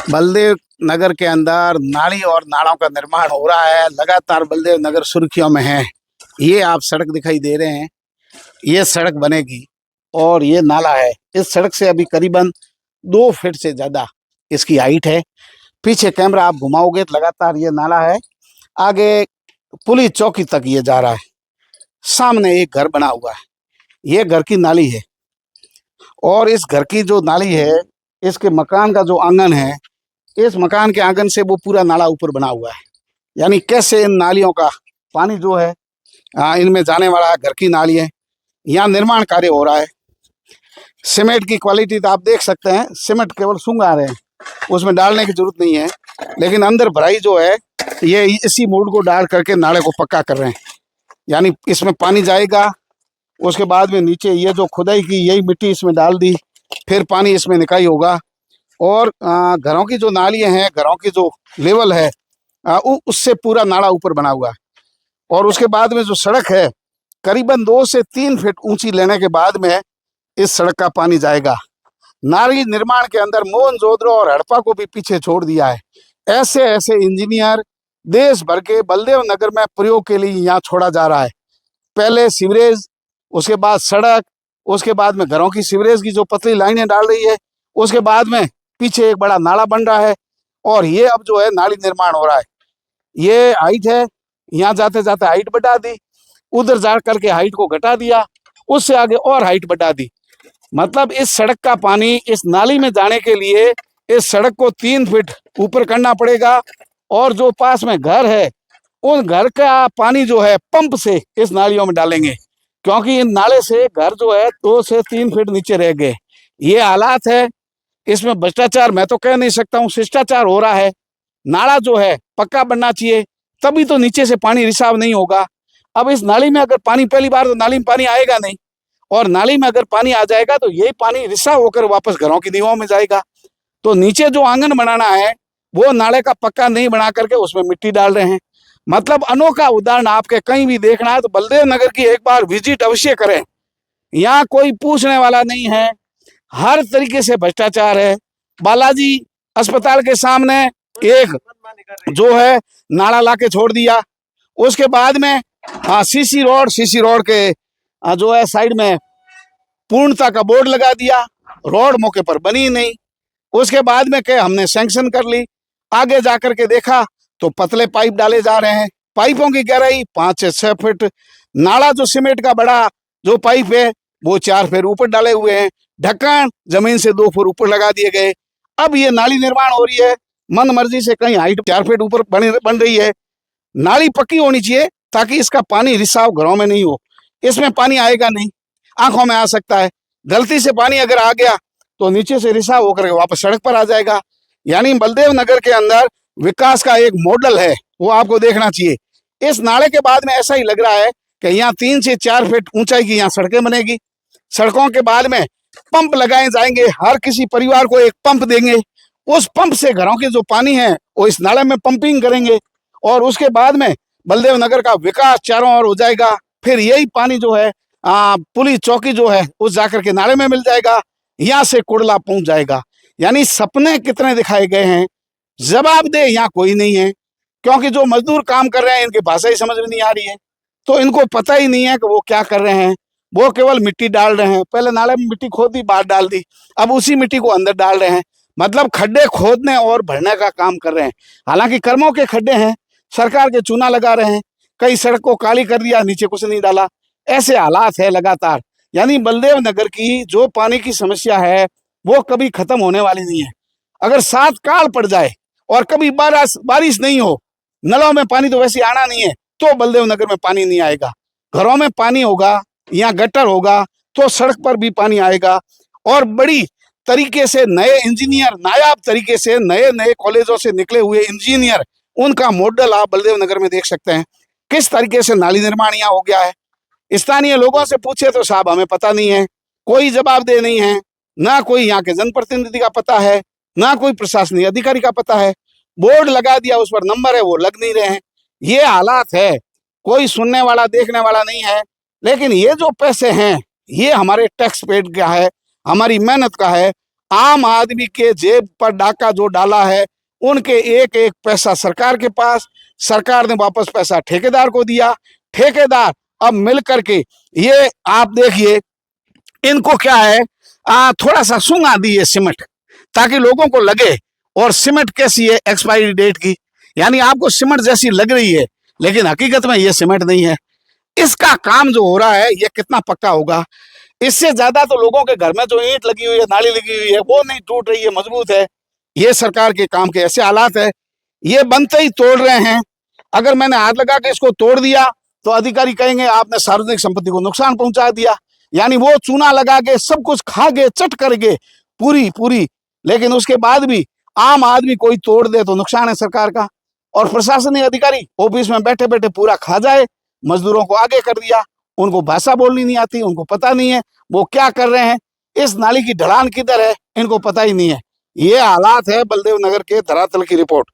बलदेव नगर के अंदर नाली और नालों का निर्माण हो रहा है। लगातार बलदेव नगर सुर्खियों में है। ये आप सड़क दिखाई दे रहे हैं, ये सड़क बनेगी और ये नाला है। इस सड़क से अभी करीबन 2 फीट से ज्यादा इसकी हाइट है। पीछे कैमरा आप घुमाओगे तो लगातार ये नाला है, आगे पुलिस चौकी तक ये जा रहा है। सामने एक घर बना हुआ है, ये घर की नाली है और इस घर की जो नाली है, इसके मकान का जो आंगन है, इस मकान के आंगन से वो पूरा नाला ऊपर बना हुआ है। यानी कैसे इन नालियों का पानी जो है इनमें जाने वाला है। घर की नाली है, यहाँ निर्माण कार्य हो रहा है। सीमेंट की क्वालिटी तो आप देख सकते हैं, सीमेंट केवल सूंघा रहे हैं, उसमें डालने की जरूरत नहीं है। लेकिन अंदर भराई जो है ये इसी मूड को डाल करके नाले को पक्का कर रहे हैं। यानी इसमें पानी जाएगा, उसके बाद में नीचे ये जो खुदाई की यही मिट्टी इसमें डाल दी, फिर पानी इसमें निकाई होगा और घरों की जो नालियाँ हैं, घरों की जो लेवल है उससे पूरा नाला ऊपर बना हुआ है। और उसके बाद में जो सड़क है करीबन 2 से 3 फीट ऊंची लेने के बाद में इस सड़क का पानी जाएगा। नाली निर्माण के अंदर मोहनजोदड़ो और हड़प्पा को भी पीछे छोड़ दिया है। ऐसे ऐसे इंजीनियर देश भर के बलदेव नगर में प्रयोग के लिए यहाँ छोड़ा जा रहा है। पहले सीवरेज, उसके बाद सड़क, उसके बाद में घरों की सीवरेज की जो पतली लाइनें डाल रही है, उसके बाद में पीछे एक बड़ा नाला बन रहा है और ये अब जो है नाली निर्माण हो रहा है। ये हाइट है, यहाँ जाते जाते हाइट बढ़ा दी, उधर जा करके हाइट को घटा दिया, उससे आगे और हाइट बढ़ा दी। मतलब इस सड़क का पानी इस नाली में जाने के लिए इस सड़क को 3 फीट ऊपर करना पड़ेगा और जो पास में घर है उन घर का पानी जो है पंप से इस नालियों में डालेंगे, क्योंकि इन नाले से घर जो है 2 से 3 फीट नीचे रह गए। ये हालात है। इसमें भ्रष्टाचार मैं तो कह नहीं सकता हूँ, शिष्टाचार हो रहा है। नाला जो है पक्का बनना चाहिए, तभी तो नीचे से पानी रिसाव नहीं होगा। अब इस नाली में अगर पानी, पहली बार तो नाली में पानी आएगा नहीं, और नाली में अगर पानी आ जाएगा तो यही पानी रिसाव होकर वापस घरों की दीवारों में जाएगा। तो नीचे जो आंगन बनाना है वो नाले का पक्का नहीं बना करके उसमें मिट्टी डाल रहे हैं। मतलब अनोखा उदाहरण आपके कहीं भी देखना है तो बलदेव नगर की एक बार विजिट अवश्य करें। यहाँ कोई पूछने वाला नहीं है, हर तरीके से भ्रष्टाचार है। बालाजी अस्पताल के सामने एक जो है नाला लाके छोड़ दिया, उसके बाद में सीसी रोड के जो है साइड में पूर्णता का बोर्ड लगा दिया, रोड मौके पर बनी नहीं। उसके बाद में क्या हमने सैंक्शन कर ली, आगे जाकर के देखा तो पतले पाइप डाले जा रहे हैं। पाइपों की गहराई 5 से 6 फीट, नाला जो सीमेंट का बड़ा जो पाइप है वो 4 फीट ऊपर डाले हुए हैं, ढक्कन जमीन से 2 फीट ऊपर लगा दिए गए। अब ये नाली निर्माण हो रही है, मन मर्जी से कहीं हाइट 4 फीट ऊपर बन रही है। नाली पक्की होनी चाहिए ताकि इसका पानी रिसाव घरों में नहीं हो। इसमें पानी आएगा नहीं, आंखों में आ सकता है। गलती से पानी अगर आ गया तो नीचे से रिसाव होकर वापस सड़क पर आ जाएगा। यानी बलदेव नगर के अंदर विकास का एक मॉडल है, वो आपको देखना चाहिए। इस नाले के बाद में ऐसा ही लग रहा है कि यहाँ 3 से 4 फीट ऊंचाई की यहाँ सड़कें बनेगी। सड़कों के बाद में पंप लगाए जाएंगे, हर किसी परिवार को एक पंप देंगे। उस पंप से घरों के जो पानी है वो इस नाले में पंपिंग करेंगे और उसके बाद में बलदेव नगर का विकास चारों ओर हो जाएगा। फिर यही पानी जो है पुलिस चौकी जो है उस जाकर के नाले में मिल जाएगा, यहाँ से कुड़ला पहुंच जाएगा। यानी सपने कितने दिखाए गए हैं, जवाबदेह यहाँ कोई नहीं है। क्योंकि जो मजदूर काम कर रहे हैं इनकी भाषा ही समझ में नहीं आ रही है, तो इनको पता ही नहीं है कि वो क्या कर रहे हैं। वो केवल मिट्टी डाल रहे हैं, पहले नाले में मिट्टी खोद दी, बाहर डाल दी, अब उसी मिट्टी को अंदर डाल रहे हैं। मतलब खड्डे खोदने और भरने का काम कर रहे हैं। हालांकि कर्मों के खड्डे हैं, सरकार के चूना लगा रहे हैं, कई सड़क को काली कर दिया, नीचे कुछ नहीं डाला। ऐसे हालात है लगातार। यानी बलदेव नगर की जो पानी की समस्या है वो कभी खत्म होने वाली नहीं है। अगर 7 काल पड़ जाए और कभी बारिश नहीं हो, नलों में पानी तो वैसे आना नहीं है, तो बलदेव नगर में पानी नहीं आएगा। घरों में पानी होगा, यहाँ गटर होगा, तो सड़क पर भी पानी आएगा। और बड़ी तरीके से नए इंजीनियर, नायाब तरीके से नए नए कॉलेजों से निकले हुए इंजीनियर, उनका मॉडल आप बलदेव नगर में देख सकते हैं। किस तरीके से नाली निर्माण यहाँ हो गया है। स्थानीय लोगों से पूछे तो साहब हमें पता नहीं है, कोई जवाबदेह नहीं है, ना कोई यहाँ के जनप्रतिनिधि का पता है, ना कोई प्रशासनिक अधिकारी का पता है। बोर्ड लगा दिया, उस पर नंबर है, वो लग नहीं रहे हैं। ये हालात है, कोई सुनने वाला देखने वाला नहीं है। लेकिन ये जो पैसे हैं ये हमारे टैक्स पेड का है, हमारी मेहनत का है, आम आदमी के जेब पर डाका जो डाला है, उनके एक एक पैसा सरकार के पास, सरकार ने वापस पैसा ठेकेदार को दिया। ठेकेदार अब मिल करके ये आप देखिए, इनको क्या है, थोड़ा सा सूंघा दिए सीमेंट, ताकि लोगों को लगे। और सीमेंट कैसी है, एक्सपायरी डेट की, यानी आपको सीमेंट जैसी लग रही है, लेकिन हकीकत में ये सीमेंट नहीं है। इसका काम जो हो रहा है ये कितना पक्का होगा, इससे ज्यादा तो लोगों के घर में जो ईंट लगी हुई है, नाली लगी हुई है, वो नहीं टूट रही है, मजबूत है। ये सरकार के काम के ऐसे हालात है, ये बनते ही तोड़ रहे हैं। अगर मैंने हाथ लगा के इसको तोड़ दिया तो अधिकारी कहेंगे आपने सार्वजनिक संपत्ति को नुकसान पहुंचा दिया, यानी वो चूना लगा के सब कुछ खा गए, चट कर गए पूरी पूरी। लेकिन उसके बाद भी आम आदमी कोई तोड़ दे तो नुकसान है सरकार का, और प्रशासनिक अधिकारी ऑफिस में बैठे बैठे पूरा खा जाए। मजदूरों को आगे कर दिया, उनको भाषा बोलनी नहीं आती, उनको पता नहीं है वो क्या कर रहे हैं, इस नाली की ढलान किधर है इनको पता ही नहीं है। ये हालात है बलदेव नगर के धरातल की रिपोर्ट।